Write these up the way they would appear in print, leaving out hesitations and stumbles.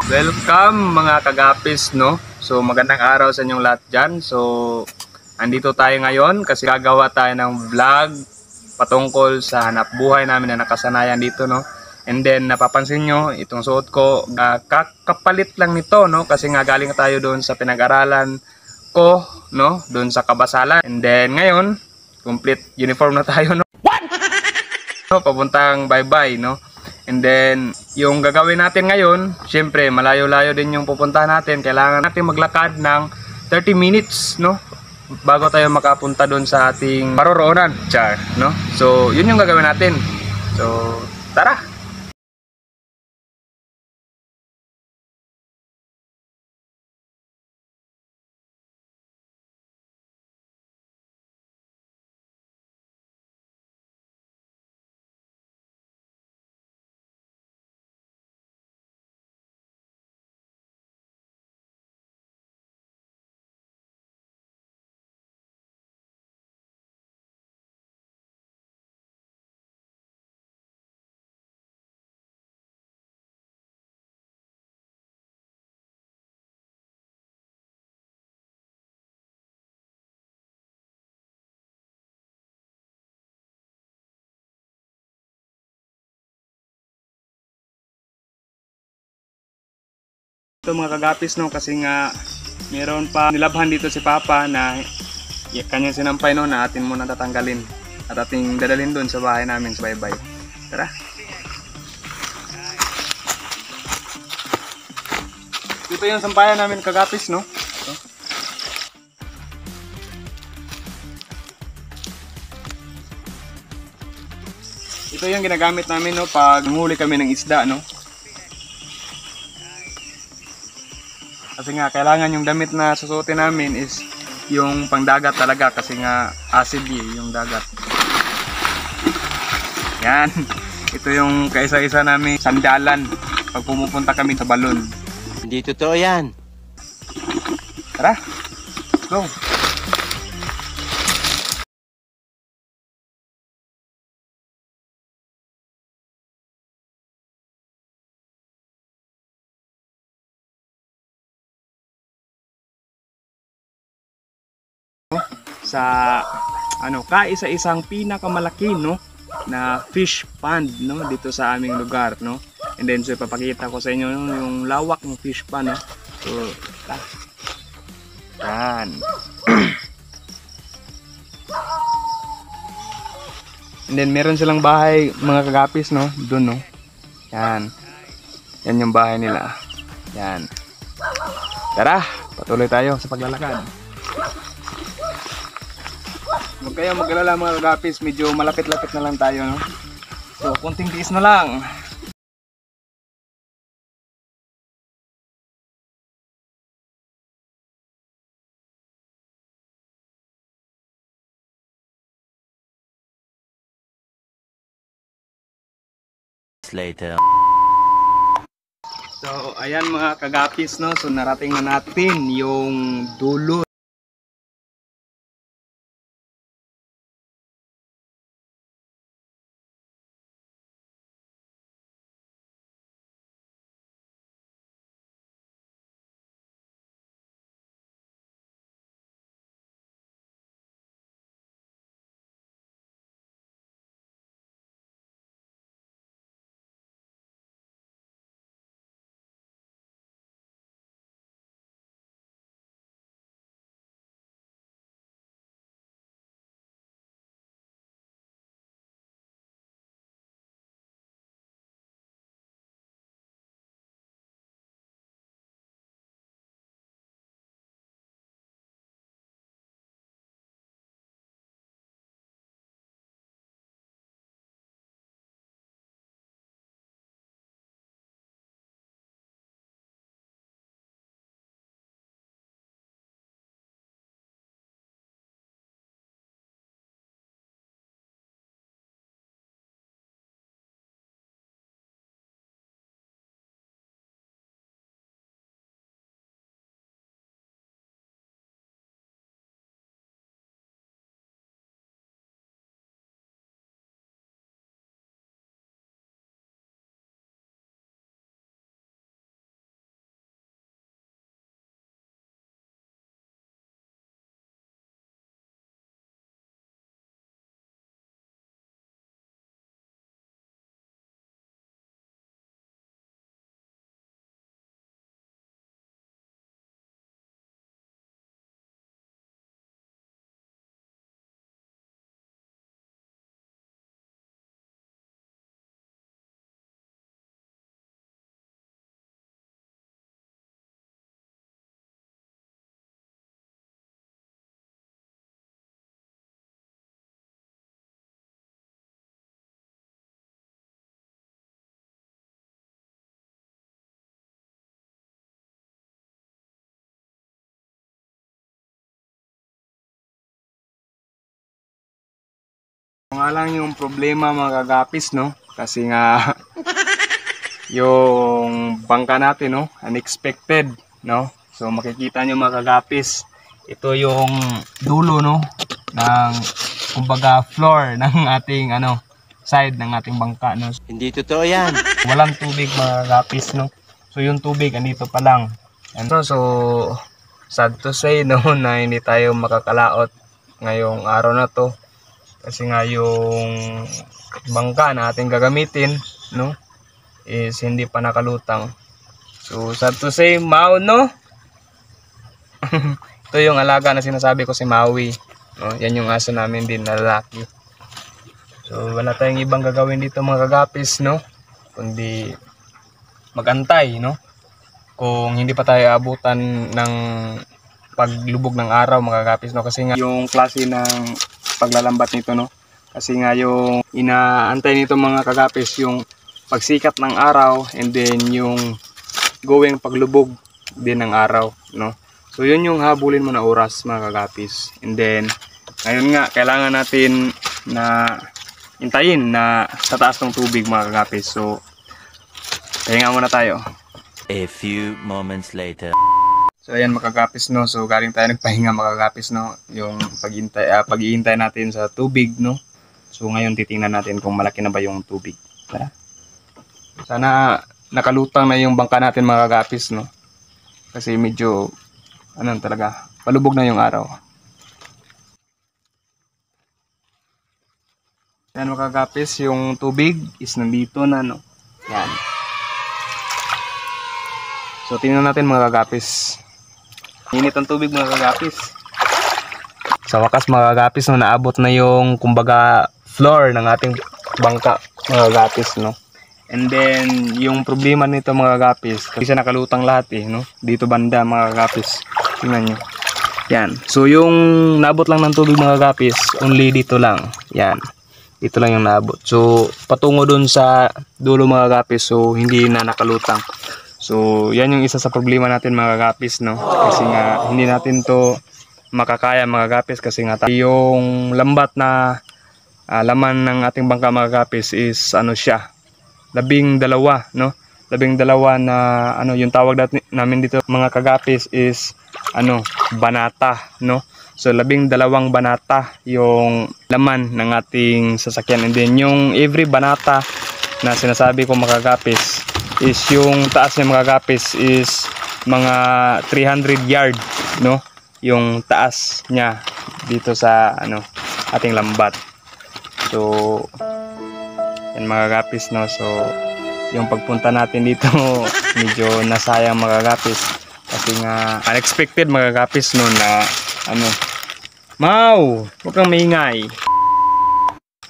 Welcome mga kagapis, no? So magandang araw sa inyong lahat dyan. So andito tayo ngayon kasi gagawa tayo ng vlog patungkol sa hanap buhay namin na nakasanayan dito, no? And then napapansin nyo, itong suot ko, kapalit lang nito, no? Kasi nga galing tayo doon sa pinag-aralan ko, no? Doon sa Kabasalan. And then ngayon, complete uniform na tayo, no? No, papuntang bye-bye, no? And then, yung gagawin natin ngayon, syempre, malayo-layo din yung pupuntahan natin. Kailangan natin maglakad ng 30 minutes, no? Bago tayo makapunta doon sa ating paroroonan, char, no? So, yun yung gagawin natin. So, tara! Ito mga kagapis, no, kasi nga meron pa nilabhan dito si Papa na kanyang sinampay, no, na atin muna tatanggalin at ating dadalhin doon sa bahay namin sa bye-bye. Tara! Ito yung sampayan namin kagapis, no? Ito yung ginagamit namin, no, pag huli kami ng isda, no? Kasi nga kailangan yung damit na susuotin namin is yung pangdagat talaga kasi nga acid yung dagat. Yan. Ito yung kaisa-isa namin sandalan pag pumupunta kami sa balon. Hindi totoo yan. Tara, let's go. Sa kaisa-isang pinakamalaki, no, na fish pond, no, dito sa aming lugar, no. And then so ipapakita ko sa inyo, no, yung lawak ng fish pond, no. So yan. And then meron silang bahay mga kagapis, no, doon, no. Yan. Yan yung bahay nila. Yan. Tara, patuloy tayo sa paglalakad. Huwag kayo mag-alala mga kagapis, medyo malapit-lapit na lang tayo, no? So, konting tiis na lang. Later. So, ayan mga kagapis, no? So, narating na natin yung dulo Nga lang yung problema mga kagapis, no? Kasi nga yung bangka natin, no? Unexpected, no? So makikita nyo mga kagapis, ito yung dulo, no? Ng kumbaga floor ng ating side ng ating bangka, no? Hindi totoo yan. Walang tubig mga kagapis, no? So yung tubig andito pa lang. So sad to say, no, na hindi tayo makakalaot ngayong araw na to. Kasi nga yung bangka na ating gagamitin, no, is hindi pa nakalutang. So sad to say, Mau, no? Ito yung alaga na sinasabi ko, si Maui, no? Yan yung aso namin din na lalaki. So wala tayong ibang gagawin dito mga kagapis, no, kundi magantay, no, kung hindi pa tayo abutan ng paglubog ng araw mga kagapis, no, kasi nga yung klase ng paglalambat nito, no, kasi nga yung inaantay nito mga kagapis yung pagsikat ng araw and then yung going paglubog din ng araw, no. So yun yung habulin mo na oras mga kagapis. And then ngayon nga kailangan natin na hintayin na sa taas ng tubig mga kagapis. So pahinga muna tayo. A few moments later. So ayan mga kagapis, no. So galing tayo nagpahinga mga kagapis, no. Yung pag-iintay natin sa tubig, no. So ngayon titingnan natin kung malaki na ba yung tubig. Tara. Sana nakalutang na yung bangka natin mga kagapis, no. Kasi medyo talaga, palubog na yung araw. Yan mga kagapis, yung tubig is nandito na, no. Yan. So tingnan natin mga kagapis. Init ang tubig mga kagapis. Sa wakas mga kagapis, no, naabot na yung kumbaga floor ng ating bangka mga kagapis, no. And then yung problema nito mga kagapis, kasi nakalutang lahat no. Dito banda mga kagapis. Tingnan nyo. Yan. So yung naabot lang ng tubig mga kagapis, only dito lang. Yan. Dito lang yung naabot. So patungo dun sa dulo mga kagapis, so hindi na nakalutang. So yan yung isa sa problema natin mga kagapis, no. Kasi nga hindi natin to makakaya mga kagapis, kasi nga yung lambat na laman ng ating bangka mga kagapis is siya, 12, no. 12 na yung tawag namin dito mga kagapis is banata, no. So 12 banata yung laman ng ating sasakyan. And then yung every banata na sinasabi ko mga kagapis is yung taas niya mga kagapis is mga 300 yard, no, yung taas niya dito sa ating lambat. So yan mga kagapis, no. So yung pagpunta natin dito medyo nasayang mga kagapis, kasi nga unexpected mga kagapis, no, na Mau, huwag kang maingay.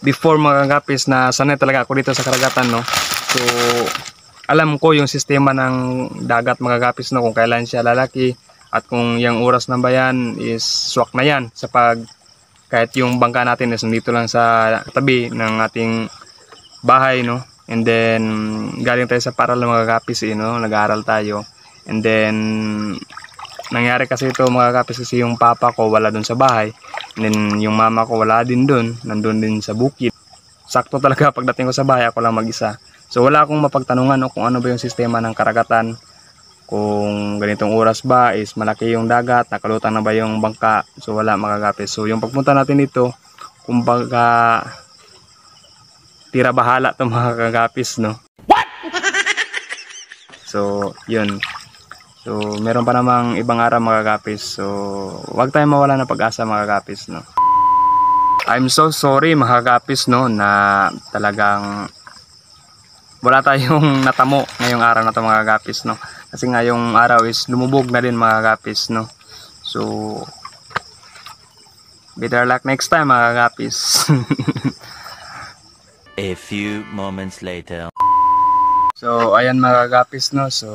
Before mga kagapis, na sanay talaga ako dito sa karagatan, no. So alam ko yung sistema ng dagat mga kagapis, no, kung kailan siya lalaki at kung yung oras na ba yan is swak na yan sa kahit yung bangka natin is nandito lang sa tabi ng ating bahay, no. And then galing tayo sa paral mga kagapis, no, nag-aaral tayo. And then nangyari kasi ito mga kagapis, kasi yung papa ko wala dun sa bahay, and then yung mama ko wala din dun, nandun din sa bukid. Sakto talaga pagdating ko sa bahay, ako lang mag-isa. So wala akong mapagtanungan, no, kung ano ba yung sistema ng karagatan, kung ganitong oras ba is malaki yung dagat, nakalutang na ba yung bangka. So wala mga kagapis. So yung pagpunta natin dito, kumbaga tira bahala to mga kagapis, no. What? So yun. So meron pa namang ibang araw mga kagapis. So wag tayong mawala ng pag-asa mga kagapis, no. I'm so sorry mga kagapis, no, na talagang wala tayong natamo ngayong araw na to mga kagapis, no. Kasi nga yung araw is lumubog na din mga kagapis, no. So better luck next time mga kagapis. A few moments later. So ayan mga kagapis, no. So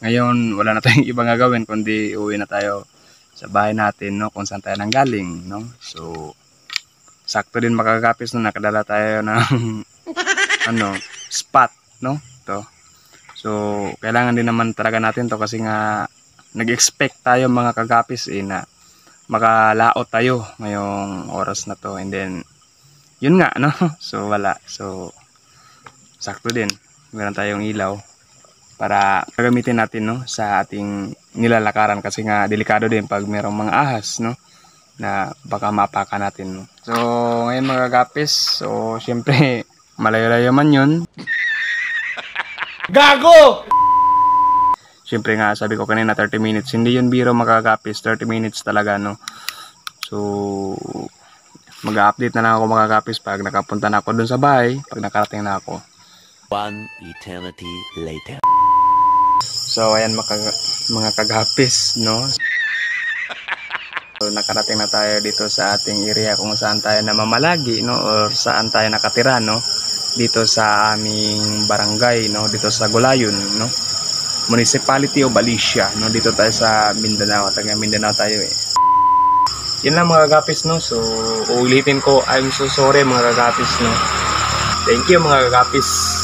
ngayon wala na tayong ibang gagawin kundi uwi na tayo sa bahay natin, no, kung saan tayo nanggaling, no. So sakto din mga kagapis, no, nakadala tayo ng spot, no, to. So kailangan din naman talaga natin to, kasi nga nag-expect tayo mga kagapis na makalaot tayo ngayong oras na to. And then yun nga, no? So wala. So sakto din. Meron tayong ilaw para gagamitin natin, no, sa ating nilalakaran kasi nga delikado din pag merong mga ahas, no, na baka mapaka natin, no. So ngayon mga kagapis, so syempre malayo-layo man yun. Gago! Syempre nga sabi ko kanina 30 minutes, hindi yun biro mga kagapis, 30 minutes talaga, no. So mag-update na lang ako mga kagapis pag nakapunta na ako dun sa bahay, pag nakarating na ako. One eternity later. So ayan mga kagapis, no. So nakarating na tayo dito sa ating area kung saan tayo namamalagi, no, or saan tayo nakatira, no, dito sa aming barangay, no, dito sa Gulayon, no, Municipality of Alicia, no, dito tayo sa Mindanao, taga Mindanao tayo eh. Yun lang mga kagapis, no. So uulitin ko, I'm so sorry mga kagapis, no. Thank you mga kagapis.